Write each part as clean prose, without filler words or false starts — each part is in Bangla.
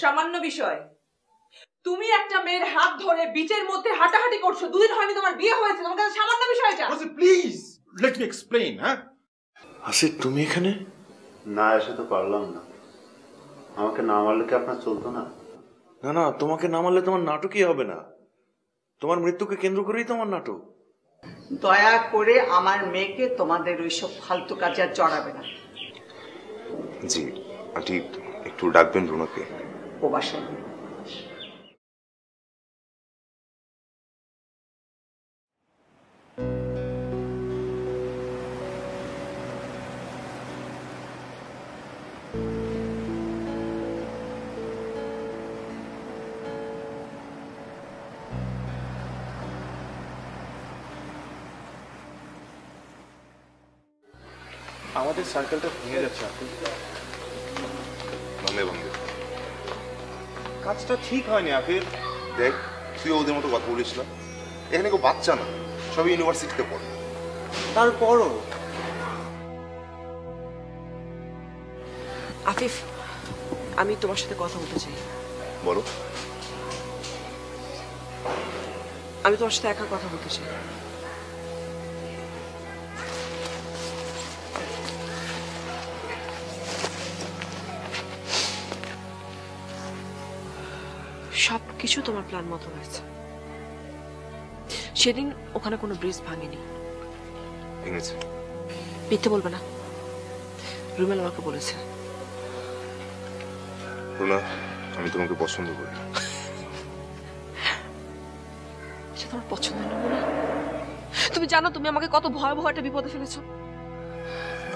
সামান্য বিষয়। তুমি একটা মেয়ের হাত ধরে বিচের মধ্যে হাঁটাহাঁটি করছো, দুদিন হয়নি তোমার বিয়ে হয়েছে, তোমার কাছে সামান্য বিষয়টা? Please let me explain. হ্যাঁ আসিফ, তুমি এখানে? না এসে তো পারলাম না। আমাকে না মারলে কি আপনার চলতো না? না না, তোমাকে না মারলে তোমার নাটকই হবে না। তোমার মৃত্যুকে কেন্দ্র করেই তোমার নাটক। দয়া করে আমার মেয়েকে তোমাদের ওইসব ফালতু কাজে আর জড়াবে না। জি আন্টি, একটু ডাকবেন রুনাকে। ও বাসায় আমাদের সার্কেলটা ভেঙে যাচ্ছে আপনি। বন্ধে বন্ধে কাজটা ঠিক হয়নি আফির। দেখ, তুই ওদের মতো কথা বলিস না। এখানে কেউ বাচ্চা না, সবই ইউনিভার্সিটিতে পড়ে। তারপরও আফিফ, আমি তোমার সাথে কথা বলতে চাই। বলো। আমি তোমার সাথে একা কথা বলতে চাই। সবকিছু তোমার প্ল্যান মতো হয়েছে। সেদিন ওখানে কোনো ব্রিজ ভাঙেনি। ভেঙেছে। মিথ্যে বলবে না। রুমেল আমাকে বলেছে। রুনা, আমি তোমাকে পছন্দ করি। সেটা তোমার পছন্দ না? তুমি জানো তুমি আমাকে কত ভয়াবহ একটা বিপদে ফেলেছো।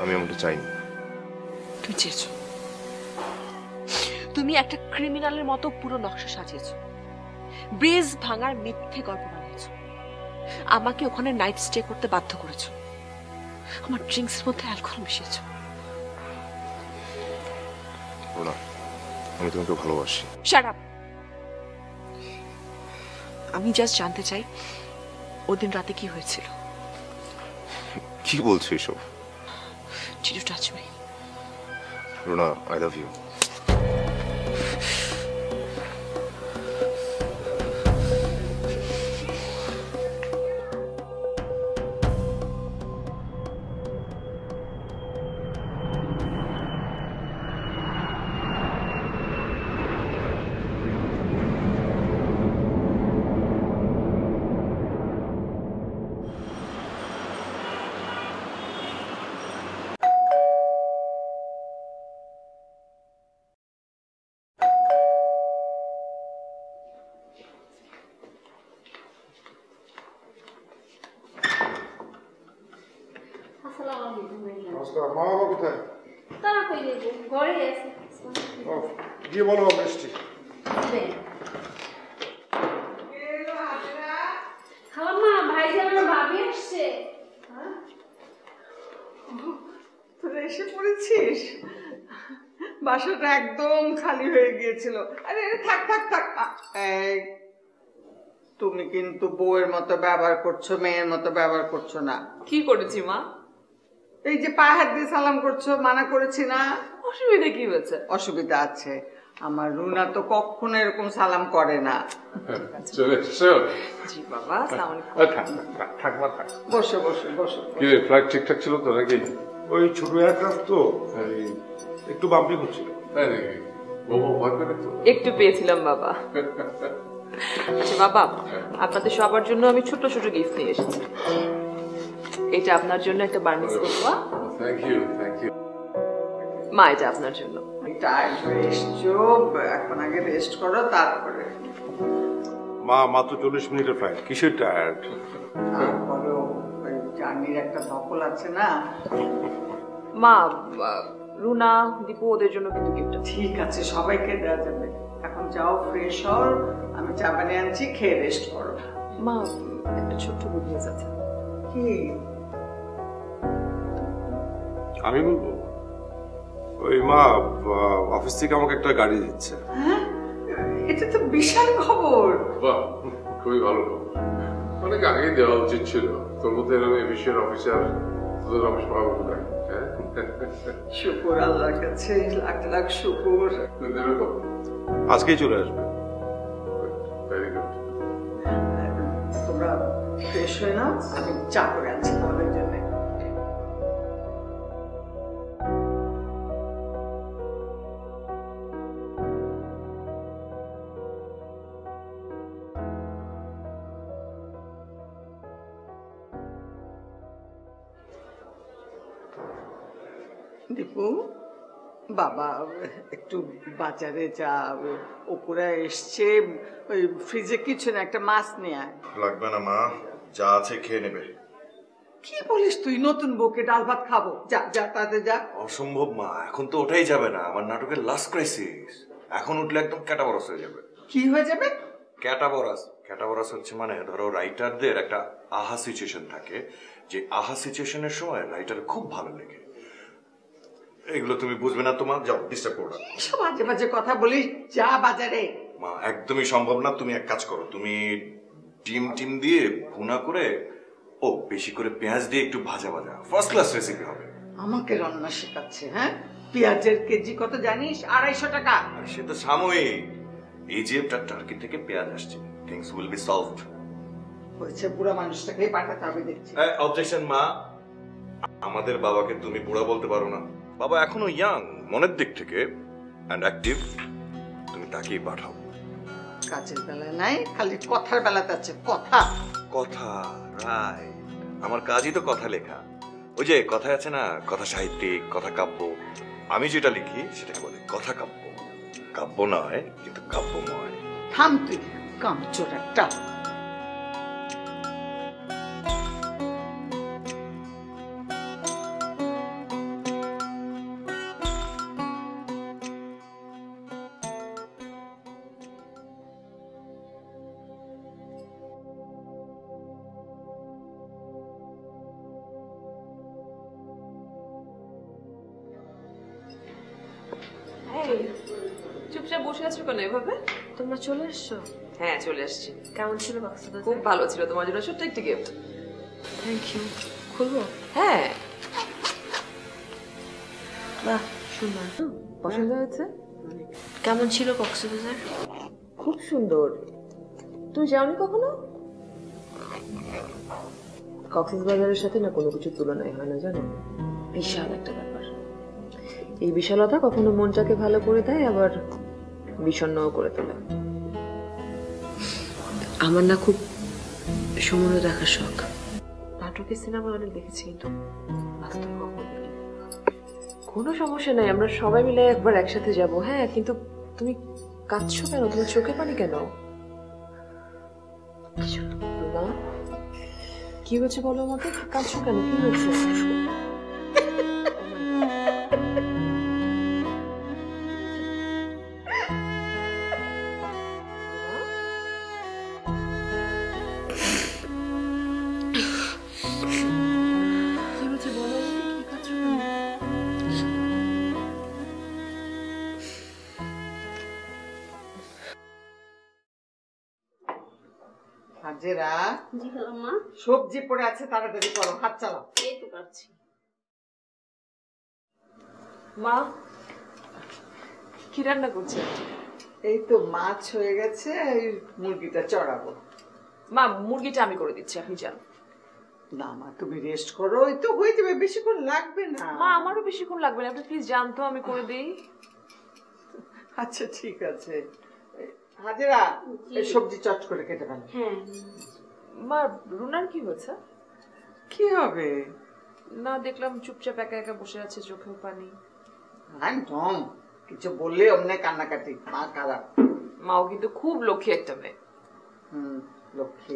আমি এমনটা চাইনি। তুমি চেয়েছো। তুমি একটা ক্রিমিনালের মতো পুরো নকশা সাজিয়েছো, ব্রিজ ভাঙার মিথ্যে গল্প বানিয়েছো, আমাকে ওখানে নাইট স্টে করতে বাধ্য করেছো, আমার ড্রিঙ্কস এর মধ্যে অ্যালকোহল মিশিয়েছো। রুনা, আমি তোমাকে ভালোবাসি। Shut up. আমি জাস্ট জানতে চাই ওদিন রাতে কি হয়েছিল। কি বলছো এসব? Did you touch me? Runa, I love you. মা বাবা কোথায়? তারা কই যাইব? ঘরে আছে। গিয়ে বলো বৃষ্টি। খালাম্মা, ভাইজান আর ভাবি আসছে। তোরা এসে পড়েছিস? বাসাটা একদম খালি হয়ে গিয়েছিল। আরে থাক থাক থাক। এই, তুমি কিন্তু বউয়ের মতো ব্যবহার করছো, মেয়ের মতো ব্যবহার করছো না। কি করেছি মা? এই যে পায়ে হাত দিয়ে সালাম করছো, মানা করেছি না? অসুবিধা কি হয়েছে? অসুবিধা আছে। আমার রুনা তো কখনো এরকম সালাম করে না। চলে এসছো? জি বাবা, আসসালামু আলাইকুম। থাক মা, থাক। বসো বসো বসো। কি রে, ফ্লাইট ঠিকঠাক ছিল তো নাকি? ওই ছোট এয়ারক্রাফট তো একটু বাম্পি হচ্ছিল। তাই নাকি? বাবা ভয় পেলে তো? একটু পেয়েছিলাম বাবা। আচ্ছা বাবা, আপনাদের সবার জন্য আমি ছোট ছোট গিফট নিয়ে এসেছি। এটা আপনার জন্য একটা বার্নিশ করবা। Thank you, thank you. মা, এটা আপনার জন্য। টায়ার্ড হয়ে এসছো, এখন আগে রেস্ট করো, তারপরে। মা, মাত্র 40 মিনিটের ফ্লাইট, কিসের টায়ার্ড? তারপরেও ওই জার্নির একটা ধকল আছে না। মা, রুনা, দীপু ওদের জন্য কিন্তু গিফট আছে। ঠিক আছে, সবাইকে দেওয়া যাবে। এখন যাও, ফ্রেশ হও, আমি চা বানিয়ে আনছি, খেয়ে রেস্ট করো। মা, একটা ছোট্ট গুড নিউজ আছে। কি? আমি বলবো? ওই মা, অফিস থেকে আমাকে একটা গাড়ি দিচ্ছে। হ্যাঁ, এটা তো বিশাল খবর। বাহ, খুবই ভালো খবর। অনেক আগে দেওয়া উচিত ছিল। তোর মতো এরকম এফিসিয়েন্ট অফিসার তোদের অফিস পাওয়া কোথায়? শুকুর আল্লাহর কাছে, লাখ লাখ শুকুর। দেবে কখন? আজকেই চলে আসবে। Very good. তোমরা ফ্রেশ হয়ে নাও, আমি চা করে আনছি তোমাদের জন্য। দীপু, বাবা একটু বাজারে যা, ওপরে এসছে, ওই ফ্রিজে কিছু না, একটা মাছ নিয়ে আয়। লাগবে না মা, যা আছে খেয়ে নেবে। কি বলিস তুই? নতুন বউকে ডাল ভাত খাবো? যা যা তাতে যা। অসম্ভব মা, এখন তো ওঠাই যাবে না, আমার নাটকের লাস্ট ক্রাইসিস। এখন উঠলে একদম ক্যাটাবরাস হয়ে যাবে। কি হয়ে যাবে? ক্যাটাবরাস। ক্যাটাবরাস হচ্ছে মানে ধরো রাইটারদের একটা আহা সিচুয়েশন থাকে, যে আহা সিচুয়েশনের সময় রাইটার খুব ভালো লেগে। এগুলো তুমি বুঝবে না, তোমার যাও, ডিস্টার্ব করো না। এসব বাজে বাজে কথা বলিস, যা বাজারে। মা একদমই সম্ভব না, তুমি এক কাজ করো, তুমি ডিম দিয়ে ভুনা করে, ও বেশি করে পেঁয়াজ দিয়ে একটু ভাজা ভাজা, ফার্স্ট ক্লাস রেসিপি হবে। আমাকে রান্না শেখাচ্ছে? হ্যাঁ, পেঁয়াজের কেজি কত জানিস? 250 টাকা। আর সে তো সাময়িক, ইজিপ্ট আর টার্কি থেকে পেঁয়াজ আসছে, থিংস উইল বি সলভড। হয়েছে, বুড়া মানুষটাকেই পাঠাতে হবে দেখছি। অবজেকশন মা, আমাদের বাবাকে তুমি বুড়া বলতে পারো না। বাবা এখনো ইয়াং মনের দিক থেকে এন্ড অ্যাক্টিভ, তুমি তাকেই পাঠাও। কাজের বেলায় নাই, খালি কথার বেলাতে আছে কথা। কথা, রাইট, আমার কাজই তো কথা লেখা। ওই যে কথায় আছে না, কথা সাহিত্যিক, কথা কাব্য। আমি যেটা লিখি সেটাকে বলে কথা কাব্য। কাব্য নয়, কিন্তু কাব্যময়। থাম তুই, কামচোর একটা। চুপচাপ বসে আছো কেন এভাবে? তোমরা চলে এসছো? হ্যাঁ চলে আসছি। কেমন ছিল কক্সবাজার? খুব ভালো ছিল, তোমার জন্য ছোট্ট একটি গিফট। Thank you. খুলবো? হ্যাঁ। বাহ, সুন্দর। পছন্দ হয়েছে? কেমন ছিল কক্সবাজার? খুব সুন্দর। তুমি যাওনি কখনো? কক্সবাজারের সাথে না কোনো কিছু তুলনায় হয় না, জানো? বিশাল একটা ব্যাপার। এই বিশালতা কখনো মনটাকে ভালো করে দেয়, আবার বিষণ্ণও করে তোলে। আমার না খুব সমুদ্র দেখার শখ। নাটকের সিনেমা অনেক দেখেছি, কিন্তু বাস্তবে কখনো দেখিনি। কোনো সমস্যা নাই, আমরা সবাই মিলে একবার একসাথে যাব। হ্যাঁ, কিন্তু তুমি কাঁদছো কেন? তোমার চোখে পানি কেন? না, কি হয়েছে বলো আমাকে? কাঁদছো কেন? কি হয়েছে? হাজেরা, জি খালাম্মা। সবজি পড়ে আছে, তাড়াতাড়ি করো, হাত চালাও। এই তো পারছি। মা, কি রান্না করছে? এই তো মাছ হয়ে গেছে, এই মুরগিটা চড়াবো। মা, মুরগিটা আমি করে দিচ্ছি, আপনি যান। না মা, তুমি রেস্ট করো, এই তো হয়ে যাবে, বেশিক্ষণ লাগবে না। মা, আমারও বেশিক্ষণ লাগবে না, আপনি প্লিজ যান তো, আমি করে দিই। আচ্ছা ঠিক আছে। হাজেরা, এই সবজি চট করে কেটে ফেলো। হ্যাঁ। মা, রুনার কি হয়েছে? কি হবে? না, দেখলাম চুপচাপ একা একা বসে আছে, চোখেও পানি। একদম, কিছু বললে অমনে কান্নাকাটি, মা খারাপ। মাও কিন্তু খুব লক্ষ্মী একটা মেয়ে। লক্ষ্মী।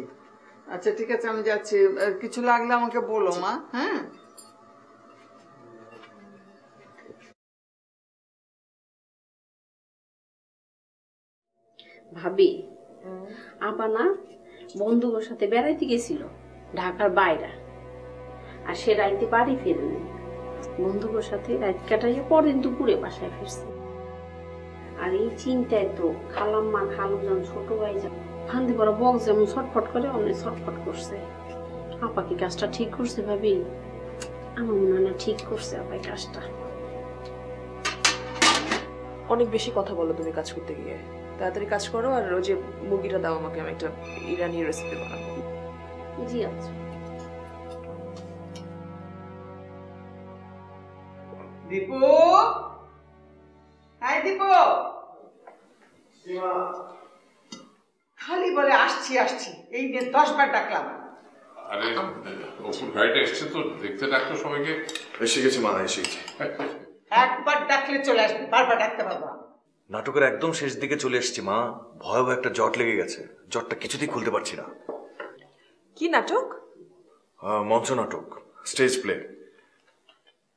আচ্ছা ঠিক আছে, আমি যাচ্ছি, কিছু লাগলে আমাকে বলো মা। হ্যাঁ, ভাবি, আপা না বন্ধুদের সাথে বেড়াইতে গেছিল ঢাকার বাইরে, আর সে রাইতে বাড়ি ফেরেনি। বন্ধুদের সাথে রাত কাটাইয়ে পরদিন দুপুরে বাসায় ফিরছে। আর এই চিন্তায় তো খালাম্মা, খালুজন, ছোট ভাই ফান্দি পড়া বক যেমন ছটফট করে অমনি ছটফট করছে। আপা কি কাজটা ঠিক করছে ভাবি? আমার মনে হয় না ঠিক করছে আপা কাজটা। অনেক বেশি কথা বলো তুমি কাজ করতে গিয়ে। তাড়াতাড়ি কাজ করো, আর ওই যে মুরগিটা দাও আমাকে, আমি একটা ইরানি রেসিপি বানাবো। জি আচ্ছা। দীপু, হ্যাঁ দীপু, খালি বলে আসছি আসছি, এই নিয়ে 10 বার ডাকলাম। আরে অপুর গাড়িটা এসছে তো, দেখতে ডাকতো সবাইকে। এসে গেছি মা, এসে গেছি। একবার ডাকলে চলে আসবে, বারবার ডাকতে পারবো না। নাটকের একদম শেষ দিকে চলে এসেছি মা, ভয়াবহ একটা জট লেগে গেছে, জটটা কিছুতেই খুলতে পারছি না। কি নাটক? মঞ্চ নাটক, stage play,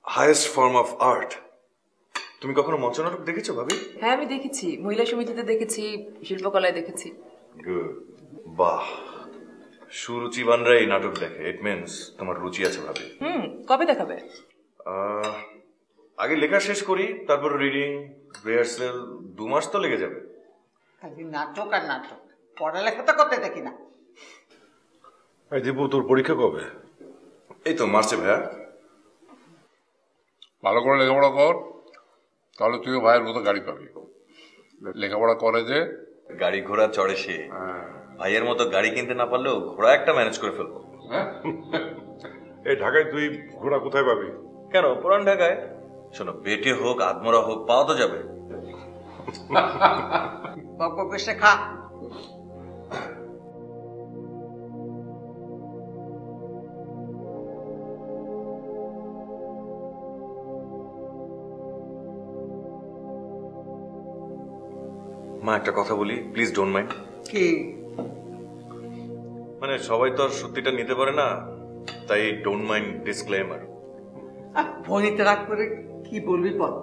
highest form of art. তুমি কখনো মঞ্চ নাটক দেখেছো ভাবি? হ্যাঁ আমি দেখেছি, মহিলা সমিতিতে দেখেছি, শিল্পকলায় দেখেছি। গুড, বাহ, সুরুচিবানরা এই নাটক দেখে, ইট মিনস তোমার রুচি আছে ভাবি। কবে দেখাবে? আগে লেখা শেষ করি, তারপর রিডিং, রিহার্সেল, 2 মাস তো লেগে যাবে। খালি নাটক আর নাটক, পড়ালেখা তো করতে দেখি না। দীপু, তোর পরীক্ষা কবে? এই তো মার্চে ভাইয়া। ভালো করে লেখাপড়া কর, তাহলে তুইও ভাইয়ের মতো গাড়ি পাবি। লেখাপড়া করে যে গাড়ি ঘোড়া চড়ে সে, ভাইয়ের মতো গাড়ি কিনতে না পারলেও ঘোড়া একটা ম্যানেজ করে ফেলবো। এই ঢাকায় তুই ঘোড়া কোথায় পাবি? কেন, পুরান ঢাকায়। শোনো, বেটে হোক আদমরা হোক, পাওয়া তো যাবে। বক বক বেশে খা। মা একটা কথা বলি, প্লিজ ডোন্ট মাইন্ড। কি? মানে সবাই তো আর সত্যিটা নিতে পারে না, তাই ডোন্ট মাইন্ড ডিসক্লেমার। ভনিতে রাগ করে কি বলবি বল।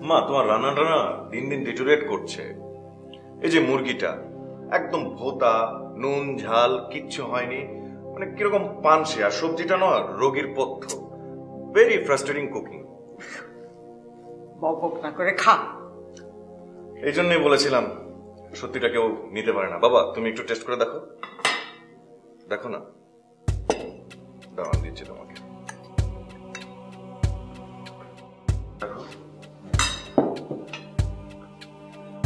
মা, তোমার রান্নাটা না দিন দিন ডিটোরিয়েট করছে। এই যে মুরগিটা একদম ভোতা, নুন ঝাল কিচ্ছু হয়নি, মানে কিরকম পানসে, আর সবজিটা না রোগীর পথ্য। Very frustrating cooking. বক বক না করে খা। এই জন্যই বলেছিলাম সত্যিটা কেউ নিতে পারে না। বাবা, তুমি একটু টেস্ট করে দেখো, দেখো না। দাওয়ান দিচ্ছি তোমাকে, দেখো।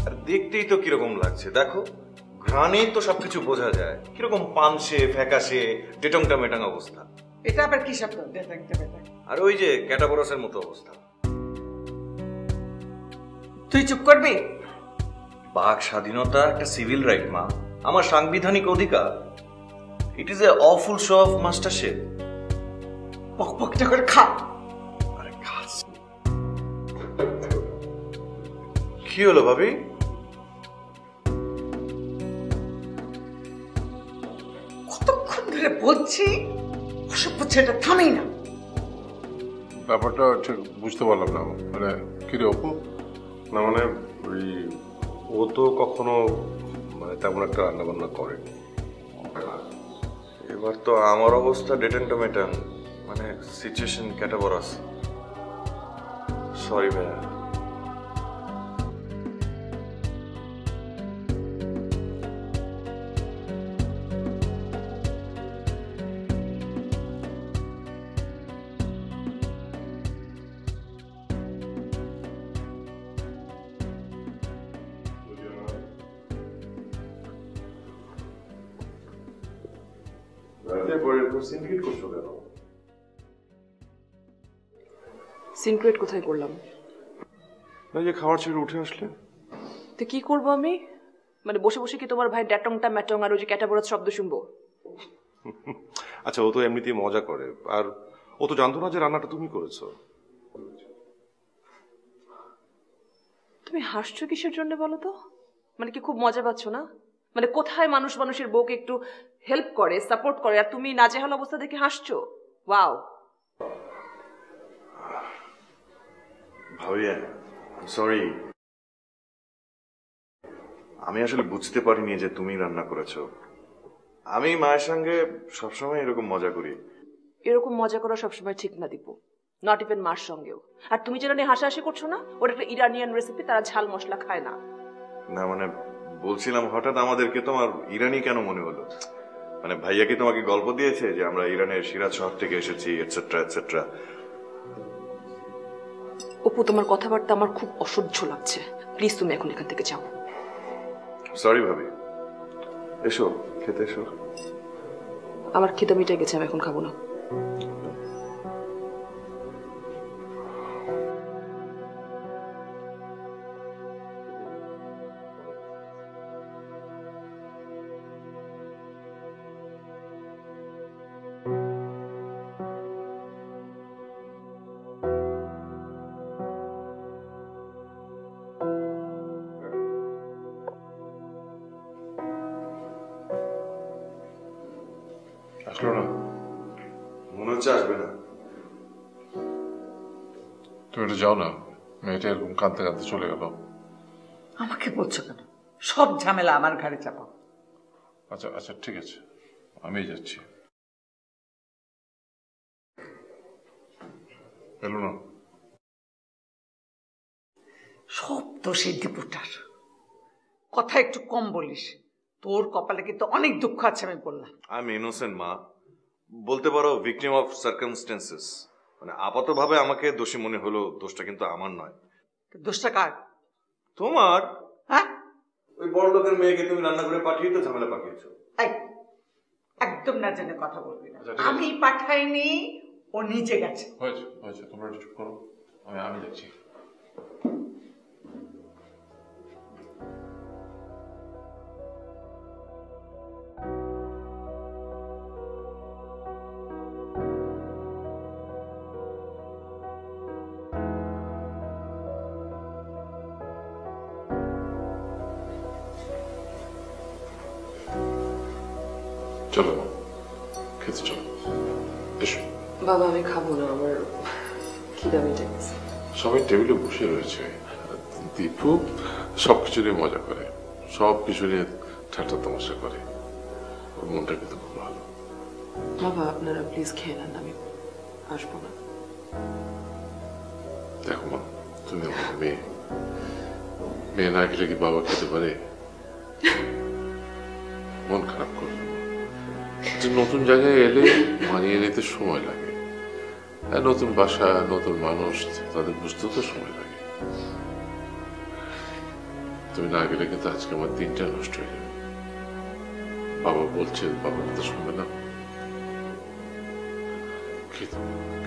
আর দেখতেই তো কিরকম লাগছে, দেখো। ঘ্রাণেই তো সবকিছু বোঝা যায়, কিরকম পানসে ফ্যাকাশে ডেটংটা মেটাং অবস্থা। এটা আবার কি শব্দ? ডেটাংটা বেটা। আর ওই যে ক্যাটাবরসের মতো অবস্থা। তুই চুপ করবি? বাক স্বাধীনতা একটা সিভিল রাইট মা, আমার সাংবিধানিক অধিকার। It is a awful show of MasterChef. বক বকটা করে খা। আরে খাস। কি হলো ভাবি? কতক্ষণ ধরে বলছি অসভ্য ছেলেটা থামেই না। ব্যাপারটা ঠিক বুঝতে পারলাম না। মানে কি রে অপু? না মানে ওই ও তো কখনো মানে তেমন একটা রান্না বান্না করেনি। এবার তো আমার অবস্থা ডেটেন্টোমেটান, মানে সিচুয়েশন ক্যাটাবরাস। সরি ভাইয়া। সিনক্রেট কোথায় করলাম? না, যে খাবার ছেড়ে উঠে আসলে তো কি করবো আমি? মানে বসে বসে কি তোমার ভাই ড্যাটংটা ম্যাটং আর ওই যে ক্যাটাবরাস শব্দ শুনবো? আচ্ছা, ও তো এমনিতেই মজা করে, আর ও তো জানতো না যে রান্নাটা তুমি করেছো। তুমি হাসছো কিসের জন্য বলো তো? মানে কি খুব মজা পাচ্ছ না? মানে কোথায় মানুষ মানুষের বউকে একটু হেল্প করে, সাপোর্ট করে, আর তুমি নাজেহাল অবস্থা দেখে হাসছো? ওয়াও। ভাবিয়া সরি, আমি আসলে বুঝতে পারিনি যে তুমি রান্না করেছো। আমি মায়ের সঙ্গে সবসময় এরকম মজা করি। এরকম মজা করা সবসময় ঠিক না দীপু, নট ইভেন মার সঙ্গেও। আর তুমি যেটা নিয়ে হাসাহাসি করছো না, ওটা একটা ইরানিয়ান রেসিপি, তারা ঝাল মশলা খায় না। না মানে বলছিলাম, হঠাৎ আমাদেরকে তোমার ইরানি কেন মনে হলো? মানে ভাইয়া কি তোমাকে গল্প দিয়েছে যে আমরা ইরানের সিরাজ শহর থেকে এসেছি, এটসেট্রা এটসেট্রা? অপু, তোমার কথাবার্তা আমার খুব অসহ্য লাগছে। প্লিজ তুমি এখন এখান থেকে যাও। সরি ভাবি, এসো খেতে এসো। আমার খিদে মিটে গেছে, আমি এখন খাবো না। আসলো না? মনে হচ্ছে আসবে না। তুমি এটা যাও না, মেয়েটা এরকম কাঁদতে কাঁদতে চলে গেল। আমাকে বলছো কেন? সব ঝামেলা আমার ঘাড়ে চাপাও। আচ্ছা আচ্ছা ঠিক আছে, আমি যাচ্ছি। এলো না? সব দোষী দীপুটার। কথা একটু কম বলিস। তোর কপালে কিন্তু অনেক দুঃখ আছে, আমি বললাম। আই এম ইনোসেন্ট মা, বলতে পারো ভিকটিম অফ সার্কামস্টেন্সেস। মানে আপাতভাবে আমাকে দোষী মনে হলো, দোষটা কিন্তু আমার নয়। দোষটা কার? তোমার। হ্যাঁ, ওই বড় লোকের মেয়েকে তুমি রান্না করে পাঠিয়ে তো ঝামেলা পাকিয়েছো। একদম না জেনে কথা বলবি না। আচ্ছা, ঠিক আছে। আমি পাঠাইনি, ও নিজে গেছে। হয়েছে হয়েছে, তোমরা একটু চুপ করো, আমি যাচ্ছি। চলো খেতে চলো, এসো। বাবা আমি খাবো না, আমার খিদে মিটে গেছে। সবাই টেবিলে বসে রয়েছে, দীপু সবকিছু নিয়ে মজা করে, সবকিছু নিয়ে ঠাট্টা তামাশা করে, ওর মনটা কিন্তু খুব ভালো। বাবা আপনারা প্লিজ খেয়ে নেন, আমি আসবো না। দেখো মা, তুমি আমার মেয়ে, মেয়ে না খেলে কি বাবা খেতে পারে? মন খারাপ করবে না। নতুন জায়গায় এলে মানিয়ে নিতে সময় লাগে, আর নতুন বাসা, নতুন মানুষ, তাদের বুঝতেও তো সময় লাগে। তুমি না গেলে কিন্তু আজকে আমার দিনটা নষ্ট হয়ে যাবে। বাবা বলছে, বাবার কথা শুনবে না।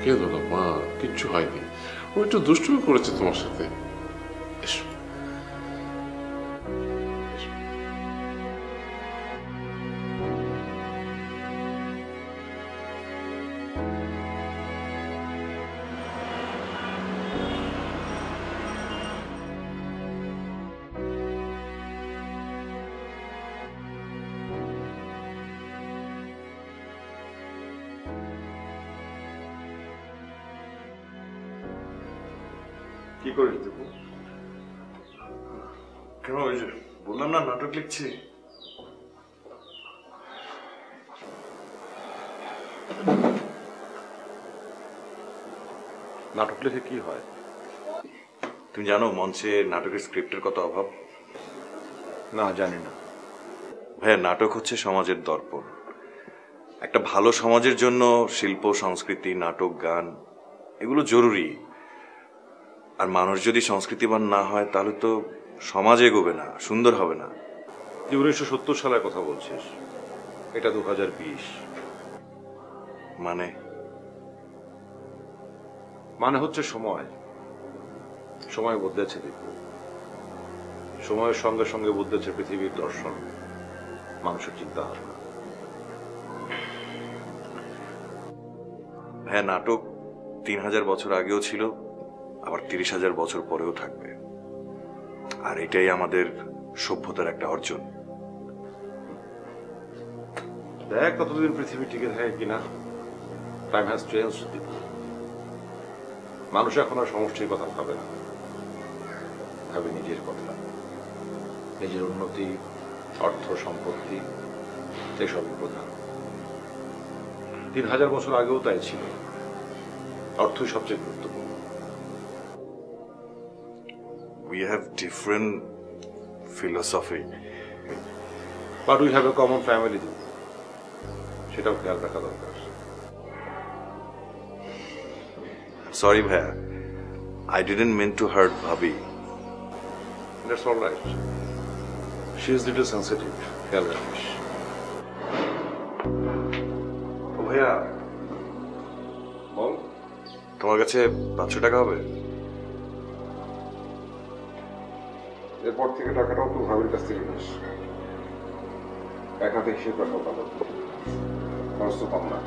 কেঁদো না মা, কিচ্ছু হয়নি। ও একটু দুষ্টুমি করেছে তোমার সাথে। এসো। কি করিস দীপু? কেন, ওই যে বললাম না নাটক লিখছি। নাটক লিখে কি হয়? তুমি জানো মঞ্চে নাটকের স্ক্রিপ্টের কত অভাব? না, জানি না। ভাইয়া, নাটক হচ্ছে সমাজের দর্পণ। একটা ভালো সমাজের জন্য শিল্প, সংস্কৃতি, নাটক, গান এগুলো জরুরি। আর মানুষ যদি সংস্কৃতিবান না হয় তাহলে তো সমাজ এগোবে না, সুন্দর হবে না। তুই 1970 সালের কথা বলছিস, এটা 2020। মানে হচ্ছে সময় বদলেছে দীপু। সময়ের সঙ্গে সঙ্গে বদলেছে পৃথিবীর দর্শন, মানুষের চিন্তা ভাবনা। হ্যাঁ, নাটক 3000 বছর আগেও ছিল, আবার 30,000 বছর পরেও থাকবে। আর এটাই আমাদের সভ্যতার একটা অর্জন। দেখ কতদিন পৃথিবী টিকে থাকে কিনা। Time has change. মানুষ এখন আর সমষ্টির কথা ভাবে না, ভাবে নিজের কথা, নিজের উন্নতি, অর্থ সম্পত্তি, এসবই প্রধান। 3000 বছর আগেও তাই ছিল, অর্থই সবচেয়ে গুরুত্বপূর্ণ। We have different philosophy. But we have a common family, সেটাও খেয়াল রাখা দরকার। সরি ভাইয়া, I didn't mean to hurt Bhabhi. That's all right. She is little sensitive. খেয়াল রাখিস। ও ভাইয়া বল। তোমার কাছে 500 টাকা হবে? এরপর থেকে টাকাটাও তুই ভাবির কাছ থেকে নিস। এক হাতে হিসেব রাখা ভালো। খরচ তো কম না।